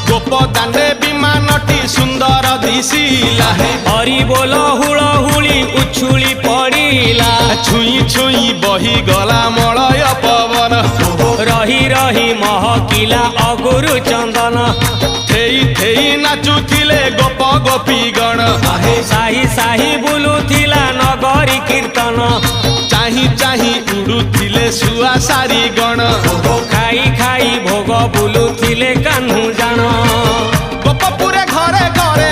गोपदाने विमानटी सुंदर दिशिला हरि बोल हुलहुली उछुली पड़िला छुई छुई बही गला मलय पवन रही रही महकिला अगुरु चंदन थेई थेई नाचुथिले गोप गोपी गण साही साही बुलुथिला नगरी कीर्तन चाही चाही उड़ुथिले सुआ सारी गण खाई खाई भोग बुलुथिले कान्हू जान गोपपुरे घरे घरे